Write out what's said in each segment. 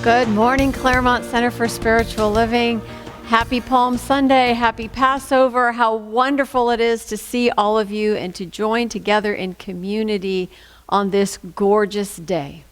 Good morning, Claremont Center for Spiritual Living. Happy Palm Sunday, happy Passover. How wonderful it is to see all of you and to join together in community on this gorgeous day.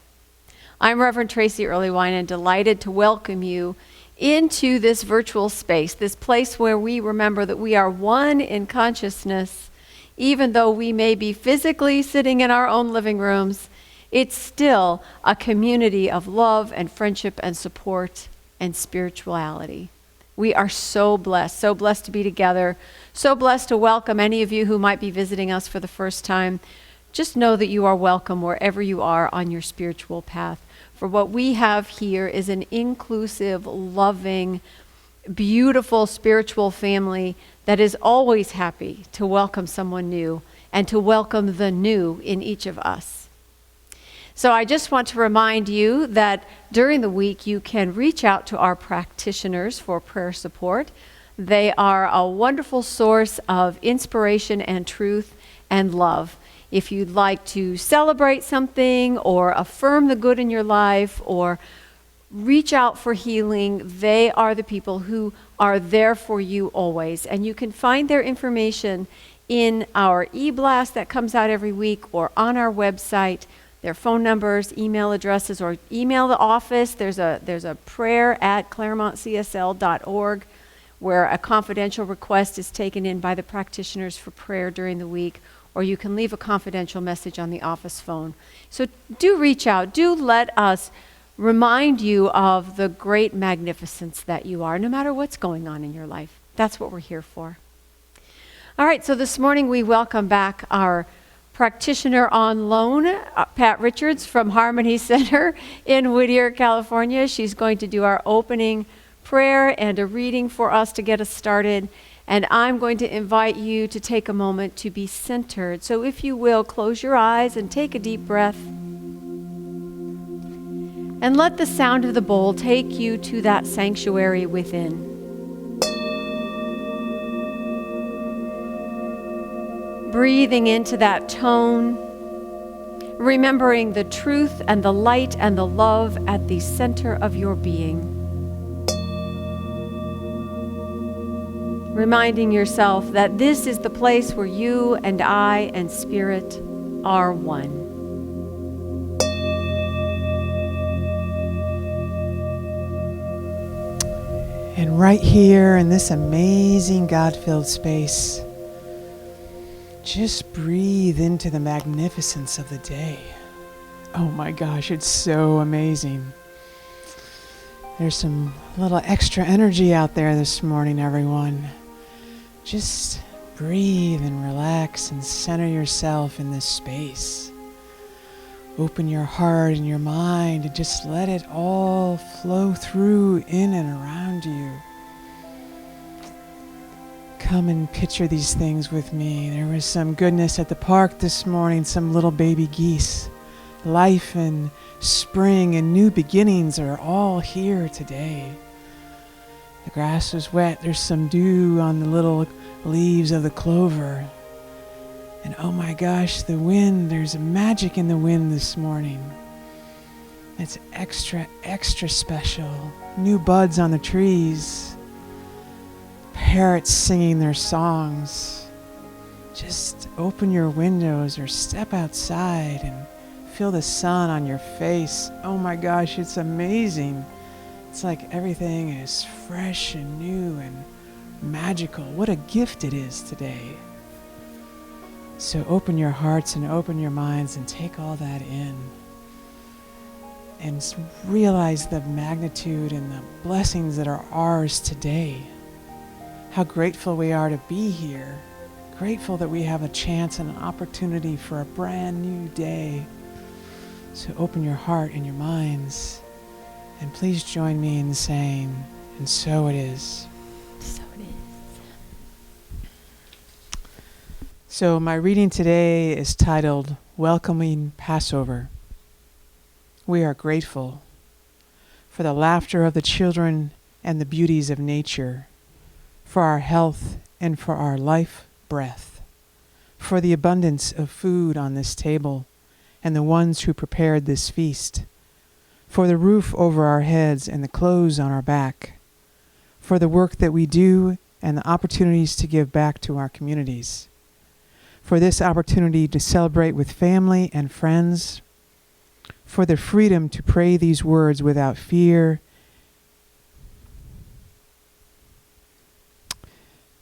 I'm Reverend Tracy Earlywine and delighted to welcome you into this virtual space, this place where we remember that we are one in consciousness, even though we may be physically sitting in our own living rooms. It's still a community of love and friendship and support and spirituality. We are so blessed to be together, so blessed to welcome any of you who might be visiting us for the first time. Just know that you are welcome wherever you are on your spiritual path. For what we have here is an inclusive, loving, beautiful spiritual family that is always happy to welcome someone new and to welcome the new in each of us. So I just want to remind you that during the week you can reach out to our practitioners for prayer support. They are a wonderful source of inspiration and truth and love. If you'd like to celebrate something or affirm the good in your life or reach out for healing, they are the people who are there for you always. And you can find their information in our e-blast that comes out every week or on our website. Their phone numbers, email addresses, or email the office. There's a prayer at ClaremontCSL.org where a confidential request is taken in by the practitioners for prayer during the week, or you can leave a confidential message on the office phone. So do reach out. Do let us remind you of the great magnificence that you are, no matter what's going on in your life. That's what we're here for. All right, so this morning we welcome back our practitioner on loan, Pat Richards from Harmony Center in Whittier, California. She's going to do our opening prayer and a reading for us to get us started. And I'm going to invite you to take a moment to be centered. So if you will, close your eyes and take a deep breath. And let the sound of the bowl take you to that sanctuary within. Breathing into that tone, remembering the truth and the light and the love at the center of your being. Reminding yourself that this is the place where you and I and Spirit are one. And right here in this amazing God-filled space, just breathe into the magnificence of the day. Oh my gosh, it's so amazing. There's some little extra energy out there this morning, everyone. Just breathe and relax and center yourself in this space. Open your heart and your mind and just let it all flow through in and around you. Come and picture these things with me. There was some goodness at the park this morning, some little baby geese. Life and spring and new beginnings are all here today. The grass was wet. There's some dew on the little leaves of the clover. And oh my gosh, the wind, there's magic in the wind this morning. It's extra, extra special. New buds on the trees. Parrots singing their songs. Just open your windows or step outside and feel the sun on your face. Oh my gosh, it's amazing. It's like everything is fresh and new and magical. What a gift it is today. So open your hearts and open your minds and take all that in. And realize the magnitude and the blessings that are ours today. How grateful we are to be here. Grateful that we have a chance and an opportunity for a brand new day. So open your heart and your minds. And please join me in saying, and so it is. So it is. So my reading today is titled, Welcoming Passover. We are grateful for the laughter of the children and the beauties of nature, for our health and for our life breath, for the abundance of food on this table and the ones who prepared this feast, for the roof over our heads and the clothes on our back, for the work that we do and the opportunities to give back to our communities, for this opportunity to celebrate with family and friends, for the freedom to pray these words without fear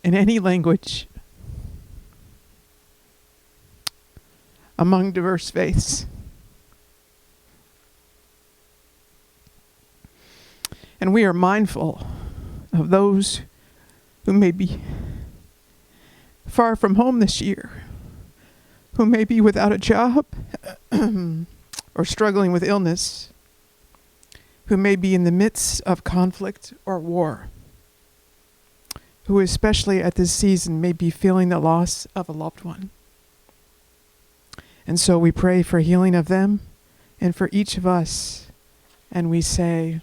in any language among diverse faiths. And we are mindful of those who may be far from home this year, who may be without a job or struggling with illness, who may be in the midst of conflict or war, who especially at this season may be feeling the loss of a loved one. And so we pray for healing of them and for each of us, and we say,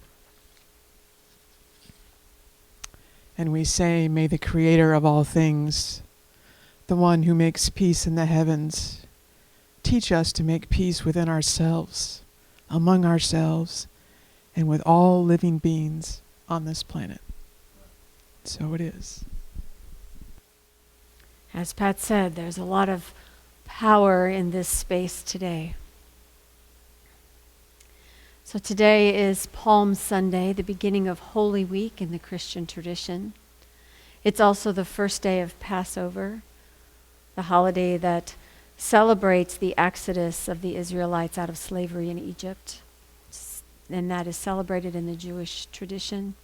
may the Creator of all things, the one who makes peace in the heavens, teach us to make peace within ourselves, among ourselves, and with all living beings on this planet. So it is. As Pat said, there's a lot of power in this space today. So today is Palm Sunday, the beginning of Holy Week in the Christian tradition. It's also the first day of Passover, the holiday that celebrates the exodus of the Israelites out of slavery in Egypt. And that is celebrated in the Jewish tradition.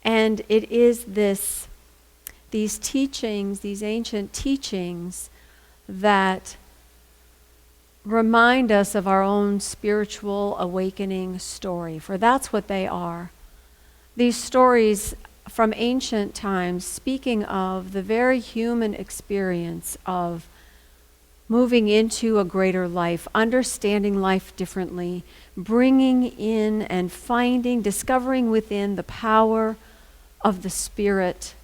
And it is these teachings, these ancient teachings, that remind us of our own spiritual awakening story, for that's what they are. These stories from ancient times speaking of the very human experience of moving into a greater life, understanding life differently, bringing in and discovering within the power of the Spirit.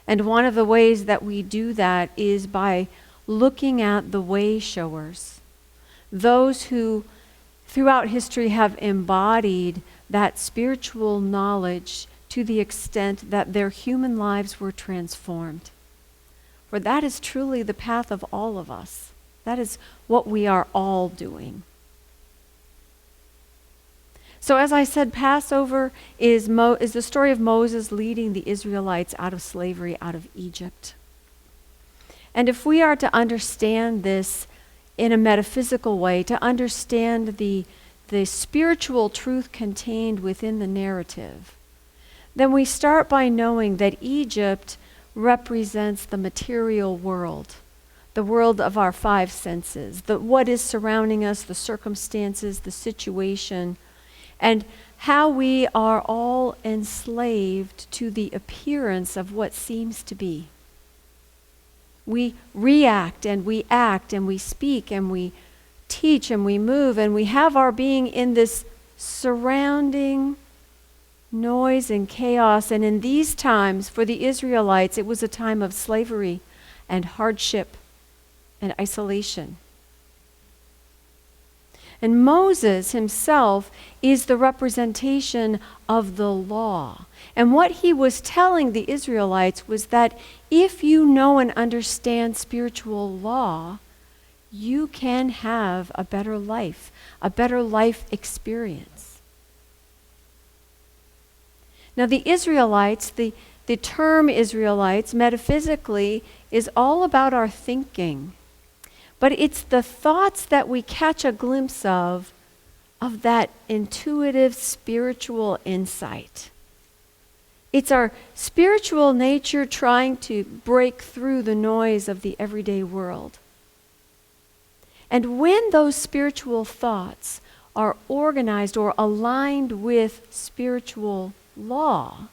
And one of the ways that we do that is by looking at the way showers, those who throughout history have embodied that spiritual knowledge to the extent that their human lives were transformed. For that is truly the path of all of us. That is what we are all doing. So as I said, Passover is the story of Moses leading the Israelites out of slavery, out of Egypt. And if we are to understand this in a metaphysical way, to understand the spiritual truth contained within the narrative, then we start by knowing that Egypt represents the material world, the world of our five senses, what is surrounding us, the circumstances, the situation, and how we are all enslaved to the appearance of what seems to be. We react and we act and we speak and we teach and we move and we have our being in this surrounding noise and chaos. And in these times, for the Israelites, it was a time of slavery and hardship and isolation. And Moses himself is the representation of the law. And what he was telling the Israelites was that if you know and understand spiritual law, you can have a better life experience. Now the Israelites, the term Israelites metaphysically is all about our thinking. But it's the thoughts that we catch a glimpse of that intuitive spiritual insight. It's our spiritual nature trying to break through the noise of the everyday world. And when those spiritual thoughts are organized or aligned with spiritual law,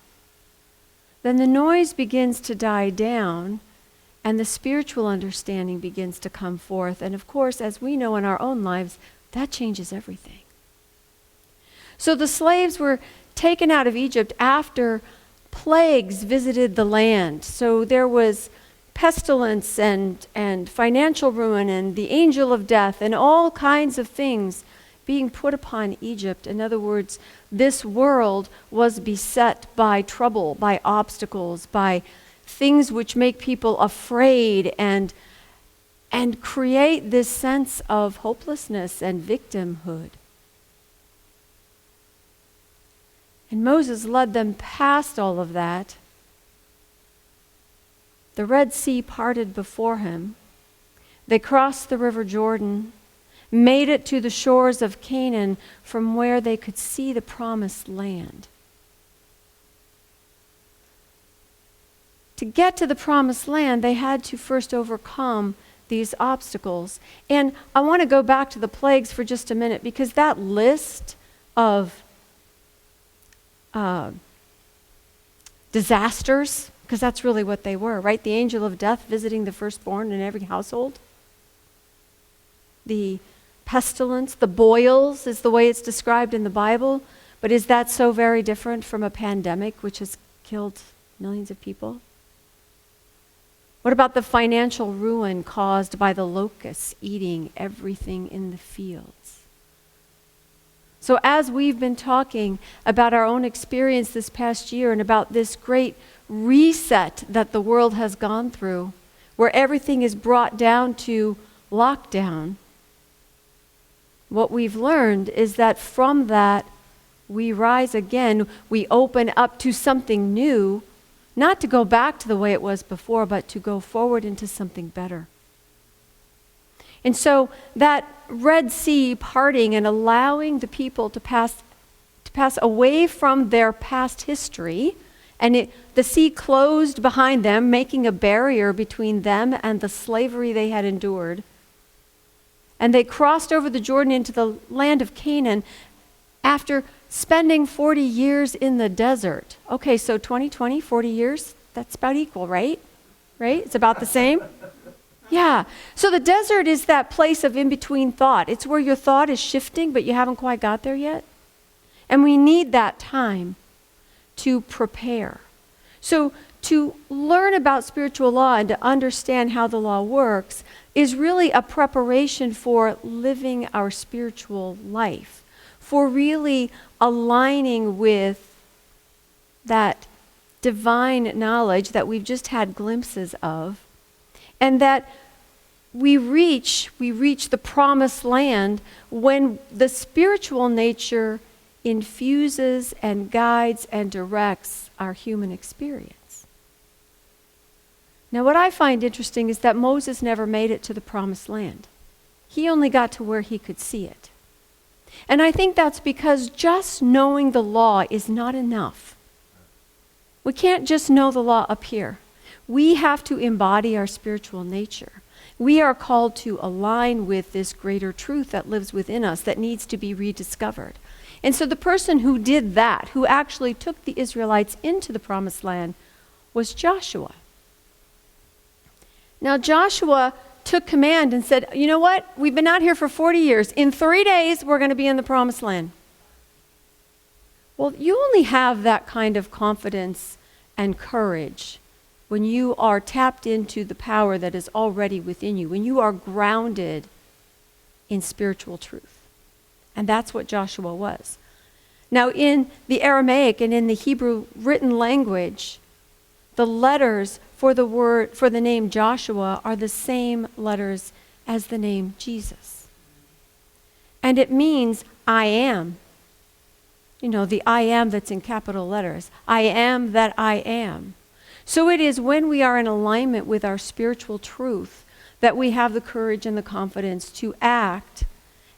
then the noise begins to die down and the spiritual understanding begins to come forth. And of course, as we know in our own lives, that changes everything. So the slaves were taken out of Egypt after plagues visited the land. So there was pestilence and financial ruin and the angel of death and all kinds of things being put upon Egypt. In other words, this world was beset by trouble, by obstacles, by things which make people afraid and create this sense of hopelessness and victimhood. And Moses led them past all of that. The Red Sea parted before him. They crossed the river Jordan, made it to the shores of Canaan, from where they could see the promised land. To get to the promised land, they had to first overcome these obstacles. And I want to go back to the plagues for just a minute, because that list of disasters, because that's really what they were, right? The angel of death visiting the firstborn in every household. The pestilence, the boils is the way it's described in the Bible. But is that so very different from a pandemic which has killed millions of people? What about the financial ruin caused by the locusts eating everything in the fields? So as we've been talking about our own experience this past year and about this great reset that the world has gone through, where everything is brought down to lockdown, what we've learned is that from that we rise again, we open up to something new, not to go back to the way it was before, but to go forward into something better. And so that Red Sea parting and allowing the people to pass away from their past history, and the sea closed behind them, making a barrier between them and the slavery they had endured. And they crossed over the Jordan into the land of Canaan after spending 40 years in the desert. Okay, so 2020, 40 years, that's about equal, right? Right? It's about the same? Yeah. So the desert is that place of in-between thought. It's where your thought is shifting, but you haven't quite got there yet. And we need that time to prepare. So to learn about spiritual law and to understand how the law works is really a preparation for living our spiritual life, for really aligning with that divine knowledge that we've just had glimpses of, and that we reach the promised land when the spiritual nature infuses and guides and directs our human experience. Now, what I find interesting is that Moses never made it to the promised land. He only got to where he could see it. And I think that's because just knowing the law is not enough. We can't just know the law up here. We have to embody our spiritual nature. We are called to align with this greater truth that lives within us that needs to be rediscovered. And so the person who did that, who actually took the Israelites into the promised land, was Joshua. Now Joshua took command and said, you know what? We've been out here for 40 years. In 3 days, we're going to be in the promised land. Well, you only have that kind of confidence and courage when you are tapped into the power that is already within you, when you are grounded in spiritual truth. And that's what Joshua was. Now, in the Aramaic and in the Hebrew written language, the letters for the name Joshua are the same letters as the name Jesus. And it means I am. You know, the I am that's in capital letters. I am that I am. So it is when we are in alignment with our spiritual truth that we have the courage and the confidence to act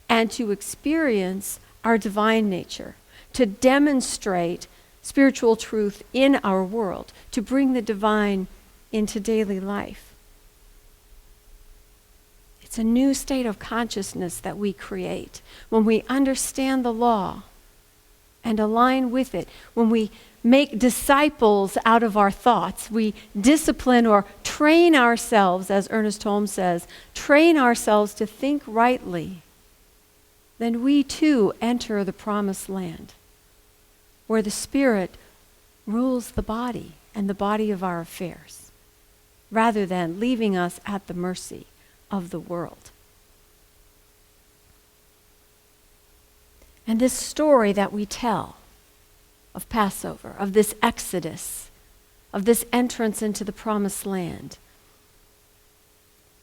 and to experience our divine nature, to demonstrate spiritual truth in our world, to bring the divine into daily life. It's a new state of consciousness that we create when we understand the law and align with it, when we make disciples out of our thoughts, we discipline or train ourselves, as Ernest Holmes says, train ourselves to think rightly, then we too enter the promised land, where the Spirit rules the body and the body of our affairs, rather than leaving us at the mercy of the world. And this story that we tell of Passover, of this Exodus, of this entrance into the promised land,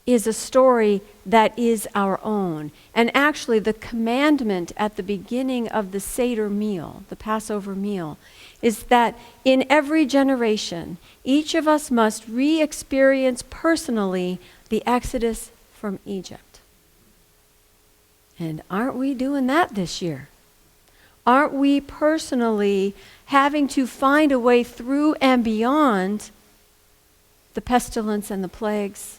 is a story that is our own. And actually, the commandment at the beginning of the Seder meal, the Passover meal, is that in every generation, each of us must re-experience personally the Exodus from Egypt. And aren't we doing that this year? Aren't we personally having to find a way through and beyond the pestilence and the plagues,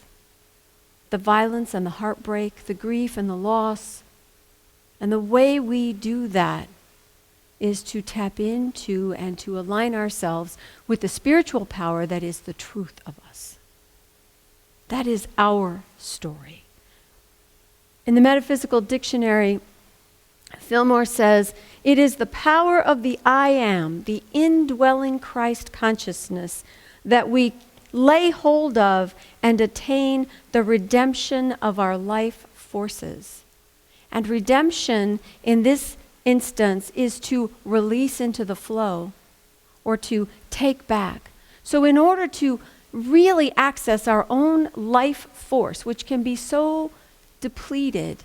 the violence and the heartbreak, the grief and the loss? And the way we do that is to tap into and to align ourselves with the spiritual power that is the truth of us. That is our story. In the Metaphysical Dictionary, Fillmore says, "It is the power of the I am, the indwelling Christ consciousness, that we lay hold of and attain the redemption of our life forces." And redemption in this instance is to release into the flow or to take back. So in order to really access our own life force, which can be so depleted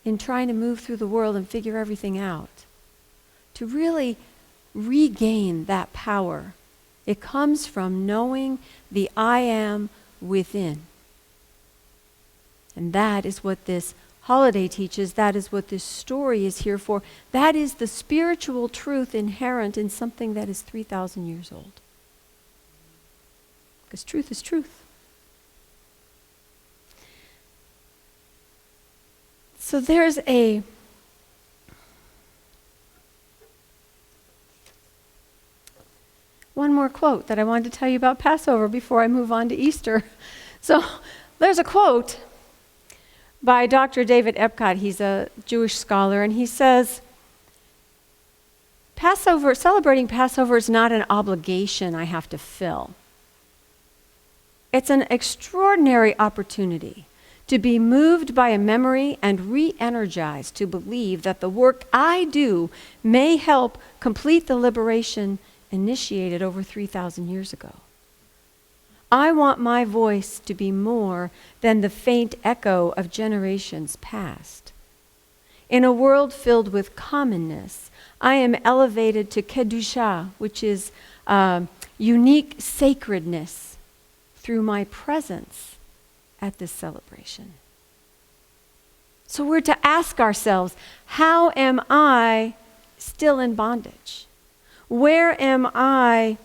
in trying to move through the world and figure everything out, to really regain that power, it comes from knowing the I am within. And that is what this holiday teaches. That is what this story is here for. That is the spiritual truth inherent in something that is 3,000 years old. Because truth is truth. So there's one more quote that I wanted to tell you about Passover before I move on to Easter. So there's a quote by Dr. David Epcot. He's a Jewish scholar, and he says, celebrating Passover is not an obligation I have to fill. It's an extraordinary opportunity to be moved by a memory and re-energized to believe that the work I do may help complete the liberation initiated over 3,000 years ago. I want my voice to be more than the faint echo of generations past. In a world filled with commonness, I am elevated to kedusha, which is unique sacredness, through my presence at this celebration. So we're to ask ourselves, how am I still in bondage? Where am I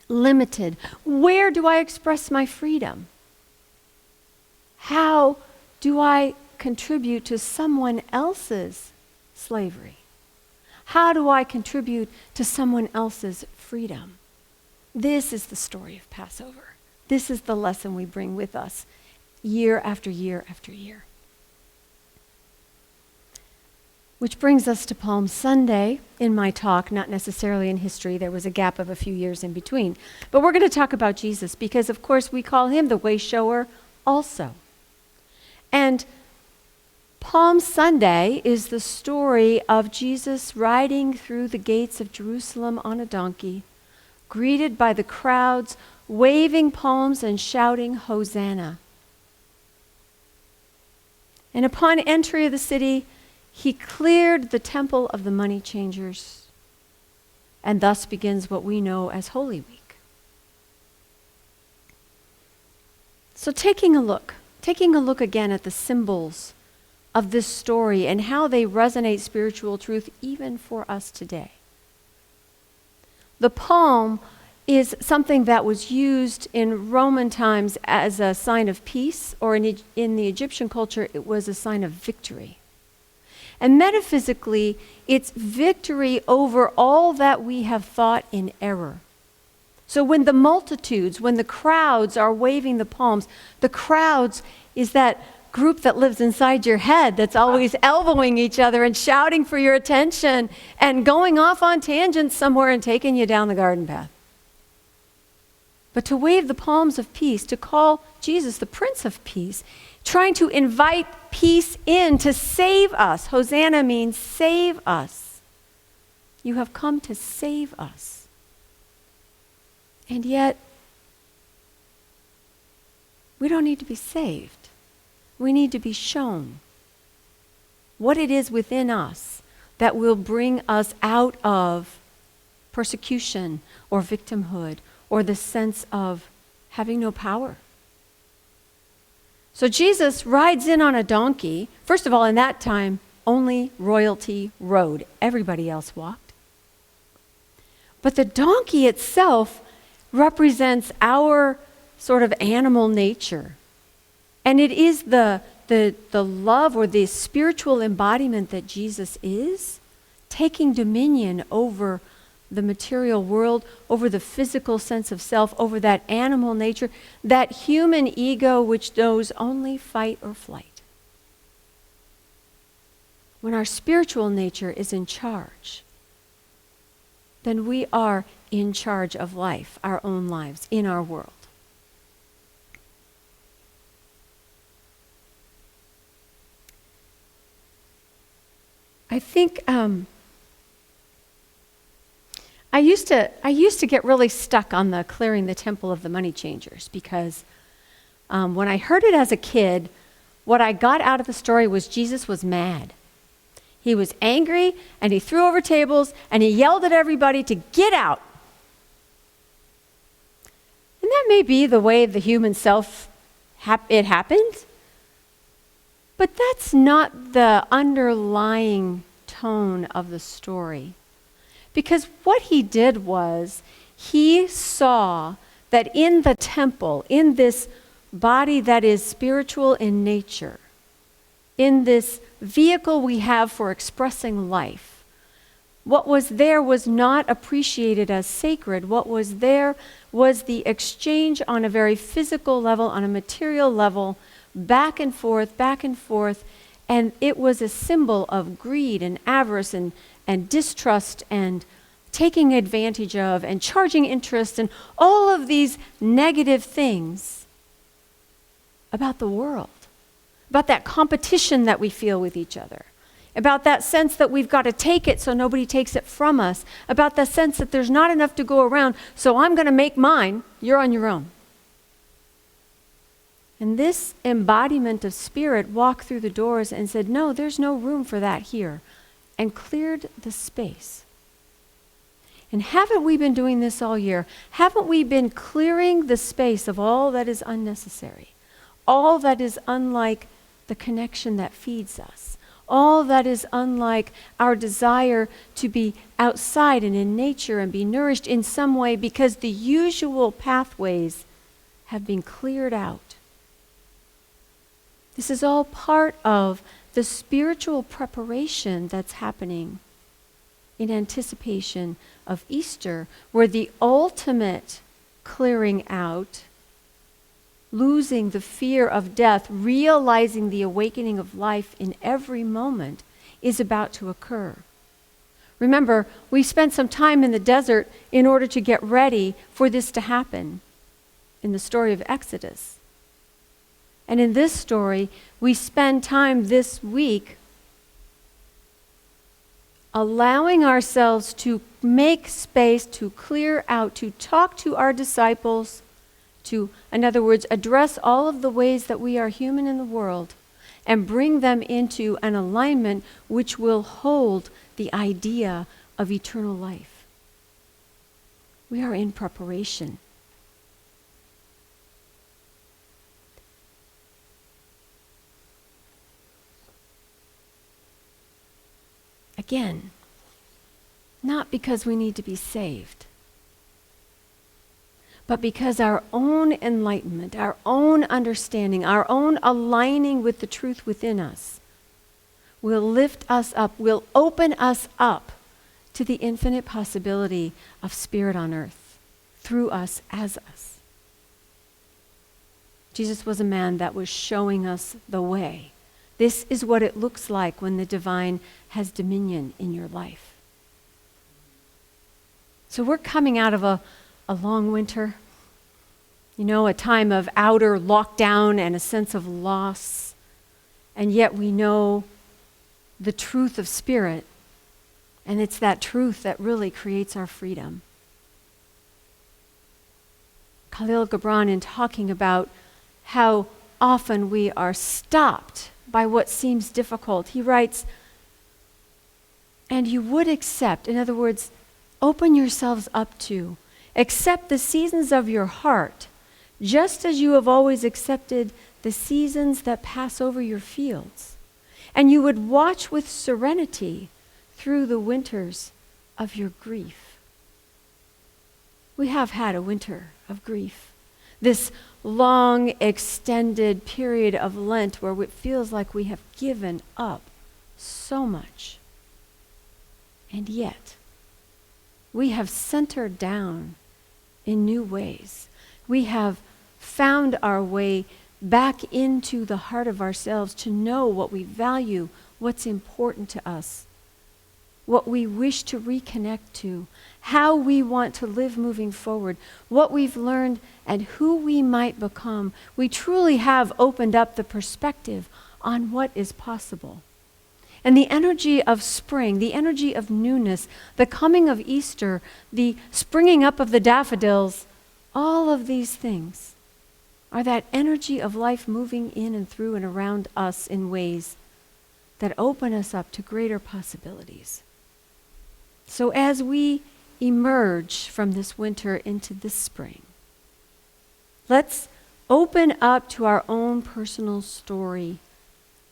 limited? Where do I express my freedom? How do I contribute to someone else's slavery? How do I contribute to someone else's freedom? This is the story of Passover. This is the lesson we bring with us year after year after year. Which brings us to Palm Sunday in my talk, not necessarily in history. There was a gap of a few years in between. But we're going to talk about Jesus because, of course, we call him the way shower also. And Palm Sunday is the story of Jesus riding through the gates of Jerusalem on a donkey, greeted by the crowds, waving palms and shouting, Hosanna. And upon entry of the city, he cleared the temple of the money changers, and thus begins what we know as Holy Week. So taking a look again at the symbols of this story and how they resonate spiritual truth even for us today. The palm is something that was used in Roman times as a sign of peace, or in the Egyptian culture, it was a sign of victory. And metaphysically, it's victory over all that we have thought in error. So when the crowds are waving the palms, the crowds is that group that lives inside your head that's always elbowing each other and shouting for your attention and going off on tangents somewhere and taking you down the garden path. but to wave the palms of peace, to call Jesus the Prince of Peace, trying to invite peace in to save us. Hosanna means save us. You have come to save us. And yet, we don't need to be saved. We need to be shown what it is within us that will bring us out of persecution or victimhood or the sense of having no power. So Jesus rides in on a donkey. First of all, in that time, only royalty rode. Everybody else walked. But the donkey itself represents our sort of animal nature. And it is the love or the spiritual embodiment that Jesus is, taking dominion over the material world, over the physical sense of self, over that animal nature, that human ego which knows only fight or flight. When our spiritual nature is in charge, then we are in charge of life, our own lives, in our world. I think I used to get really stuck on the clearing the temple of the money changers because when I heard it as a kid, what I got out of the story was Jesus was mad. He was angry and he threw over tables and he yelled at everybody to get out. And that may be the way the human self it happens, but that's not the underlying tone of the story. Because what he did was, he saw that in the temple, in this body that is spiritual in nature, in this vehicle we have for expressing life, what was there was not appreciated as sacred. What was there was the exchange on a very physical level, on a material level, back and forth, and it was a symbol of greed and avarice and distrust and taking advantage of and charging interest and all of these negative things about the world, about that competition that we feel with each other, about that sense that we've got to take it so nobody takes it from us, about the sense that there's not enough to go around, so I'm going to make mine, you're on your own. And this embodiment of spirit walked through the doors and said, no, there's no room for that here, and cleared the space. And haven't we been doing this all year? Haven't we been clearing the space of all that is unnecessary, all that is unlike the connection that feeds us, all that is unlike our desire to be outside and in nature and be nourished in some way because the usual pathways have been cleared out? This is all part of the spiritual preparation that's happening in anticipation of Easter, where the ultimate clearing out, losing the fear of death, realizing the awakening of life in every moment is about to occur. Remember, we spent some time in the desert in order to get ready for this to happen in the story of Exodus. And in this story, we spend time this week allowing ourselves to make space, to clear out, to talk to our disciples, to, in other words, address all of the ways that we are human in the world and bring them into an alignment which will hold the idea of eternal life. We are in preparation. Again, not because we need to be saved, but because our own enlightenment, our own understanding, our own aligning with the truth within us will lift us up, will open us up to the infinite possibility of spirit on earth through us, as us. Jesus was a man that was showing us the way. This is what it looks like when the divine has dominion in your life. So we're coming out of a long winter. A time of outer lockdown and a sense of loss. And yet we know the truth of spirit. And it's that truth that really creates our freedom. Khalil Gibran, in talking about how often we are stopped by what seems difficult, he writes, and you would accept, in other words, open yourselves up to, accept the seasons of your heart, just as you have always accepted the seasons that pass over your fields. And you would watch with serenity through the winters of your grief. We have had a winter of grief. This long, extended period of Lent where it feels like we have given up so much. And yet, we have centered down in new ways. We have found our way back into the heart of ourselves to know what we value, what's important to us, what we wish to reconnect to, how we want to live moving forward, what we've learned, and who we might become. We truly have opened up the perspective on what is possible. And the energy of spring, the energy of newness, the coming of Easter, the springing up of the daffodils, all of these things are that energy of life moving in and through and around us in ways that open us up to greater possibilities. So as we emerge from this winter into this spring, let's open up to our own personal story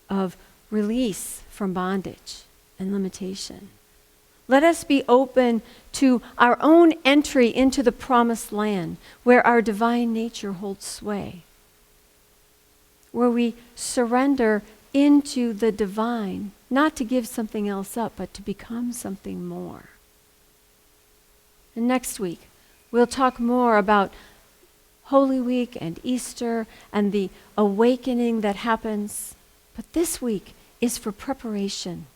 of release from bondage and limitation. Let us be open to our own entry into the promised land where our divine nature holds sway, where we surrender into the divine, not to give something else up, but to become something more. And next week, we'll talk more about Holy Week and Easter and the awakening that happens. But this week is for preparation.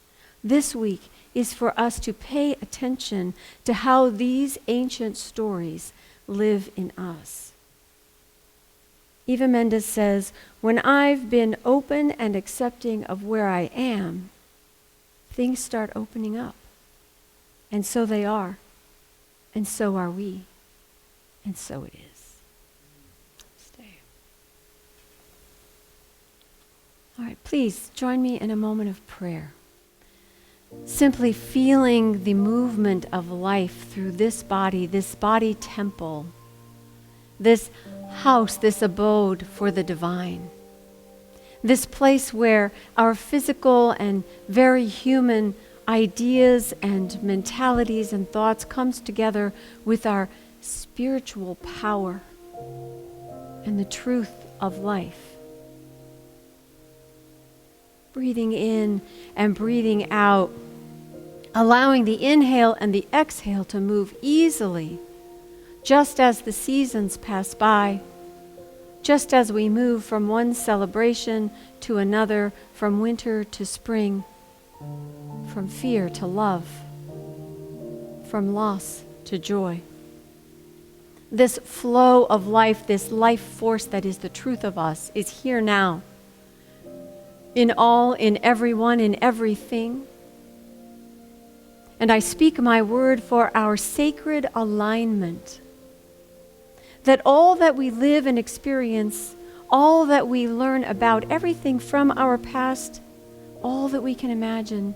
This week is for us to pay attention to how these ancient stories live in us. Eva Mendes says, when I've been open and accepting of where I am, things start opening up. And so they are. And so are we. And so it is. Stay. All right, please join me in a moment of prayer. Simply feeling the movement of life through this body temple, this house, this abode for the divine. This place where our physical and very human ideas and mentalities and thoughts comes together with our spiritual power and the truth of life. Breathing in and breathing out, allowing the inhale and the exhale to move easily, just as the seasons pass by, just as we move from one celebration to another, from winter to spring, from fear to love, from loss to joy. This flow of life, this life force that is the truth of us, is here now. In all, in everyone, in everything. And I speak my word for our sacred alignment. That all that we live and experience, all that we learn about, everything from our past, all that we can imagine,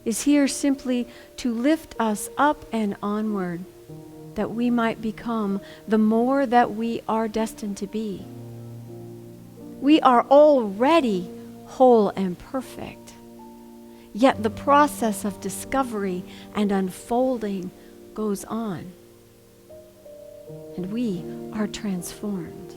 is here simply to lift us up and onward, that we might become the more that we are destined to be. We are already whole and perfect, yet the process of discovery and unfolding goes on, and we are transformed.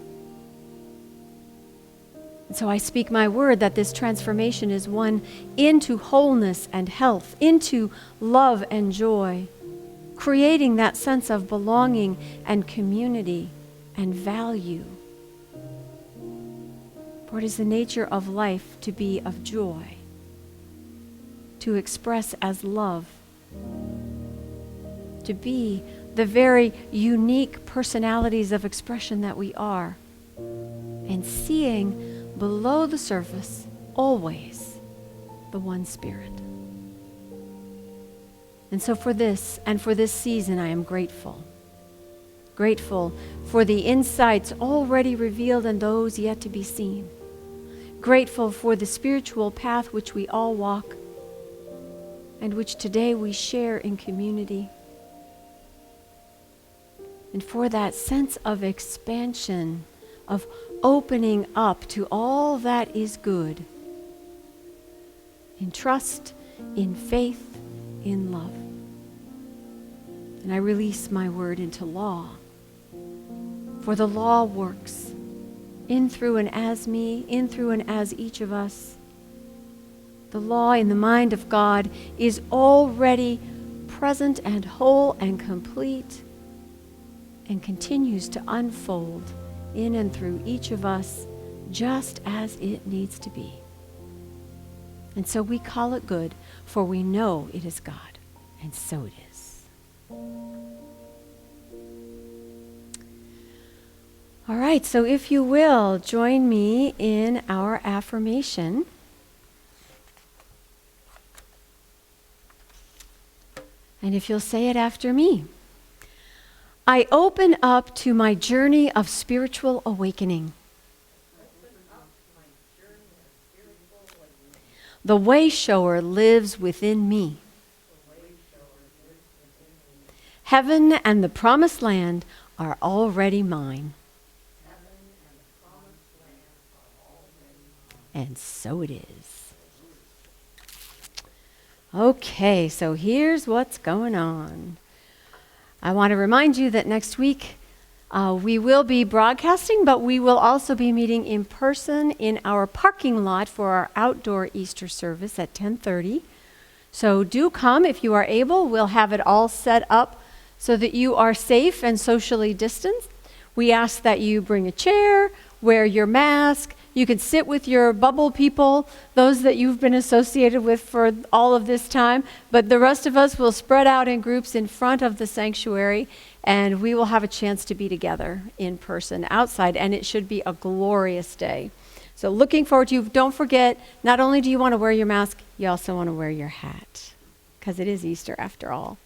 And so I speak my word that this transformation is one into wholeness and health, into love and joy, creating that sense of belonging and community and value. For it is the nature of life to be of joy, to express as love, to be the very unique personalities of expression that we are, and seeing below the surface always the one Spirit. And so for this and for this season, I am grateful. Grateful for the insights already revealed and those yet to be seen. Grateful for the spiritual path which we all walk and which today we share in community. And for that sense of expansion, of opening up to all that is good, in trust, in faith, in love. And I release my word into law. For the law works in, through, and as me, in, through, and as each of us. The law in the mind of God is already present and whole and complete, and continues to unfold in and through each of us just as it needs to be. And so we call it good, for we know it is God, and so it is. All right, so if you will, join me in our affirmation. And if you'll say it after me. I open up to my journey of spiritual awakening. The way shower lives within me. Heaven and the promised land are already mine. And so it is. Okay, so here's what's going on. I want to remind you that next week we will be broadcasting, but we will also be meeting in person in our parking lot for our outdoor Easter service at 10:30. So do come if you are able. We'll have it all set up so that you are safe and socially distanced. We ask that you bring a chair, wear your mask. You can sit with your bubble people, those that you've been associated with for all of this time. But the rest of us will spread out in groups in front of the sanctuary, and we will have a chance to be together in person outside, and it should be a glorious day. So looking forward to you. Don't forget, not only do you want to wear your mask, you also want to wear your hat, because it is Easter after all.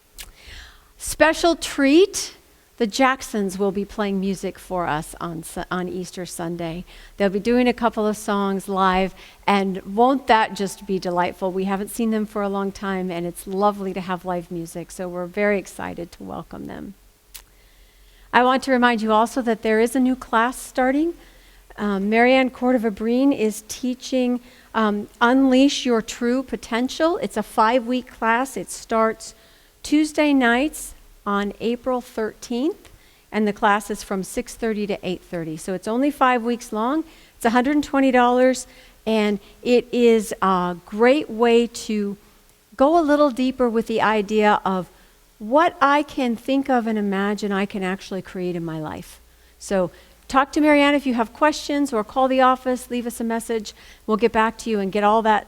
Special treat. The Jacksons will be playing music for us on Easter Sunday. They'll be doing a couple of songs live, and won't that just be delightful? We haven't seen them for a long time, and it's lovely to have live music, so we're very excited to welcome them. I want to remind you also that there is a new class starting. Marianne Cordova-Breen is teaching Unleash Your True Potential. It's a 5-week class. It starts Tuesday nights on April 13th, and the class is from 6:30 to 8:30. So it's only 5 weeks long. It's $120, and it is a great way to go a little deeper with the idea of what I can think of and imagine I can actually create in my life. So talk to Marianne if you have questions, or call the office, leave us a message. We'll get back to you and get all that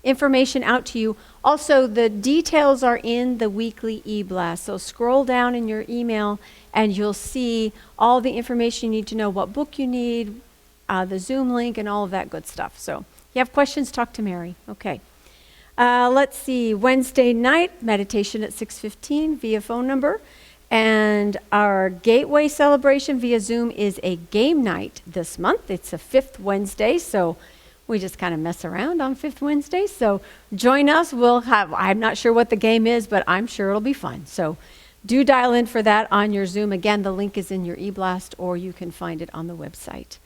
information out to you. Also, the details are in the weekly e-blast. So scroll down in your email and you'll see all the information you need to know, what book you need, the Zoom link, and all of that good stuff. So if you have questions, talk to Mary. Okay. Let's see. Wednesday night, meditation at 6:15 via phone number. And our Gateway celebration via Zoom is a game night this month. It's a 5th Wednesday, so we just kind of mess around on 5th Wednesday. So join us. We'll have, I'm not sure what the game is, but I'm sure it'll be fun. So do dial in for that on your Zoom. Again, the link is in your e-blast, or you can find it on the website.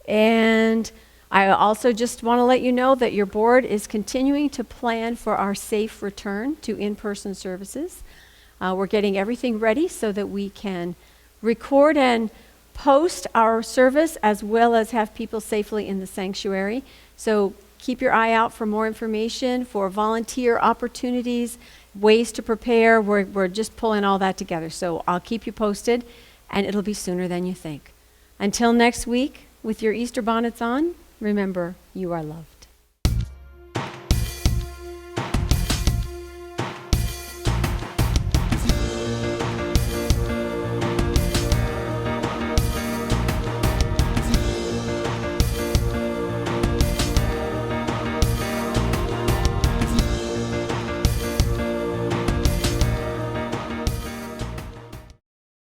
And I also just want to let you know that your board is continuing to plan for our safe return to in-person services. We're getting everything ready so that we can record and post our service, as well as have people safely in the sanctuary. So keep your eye out for more information, for volunteer opportunities, ways to prepare. We're just pulling all that together. So I'll keep you posted, and it'll be sooner than you think. Until next week, with your Easter bonnets on, remember, you are loved.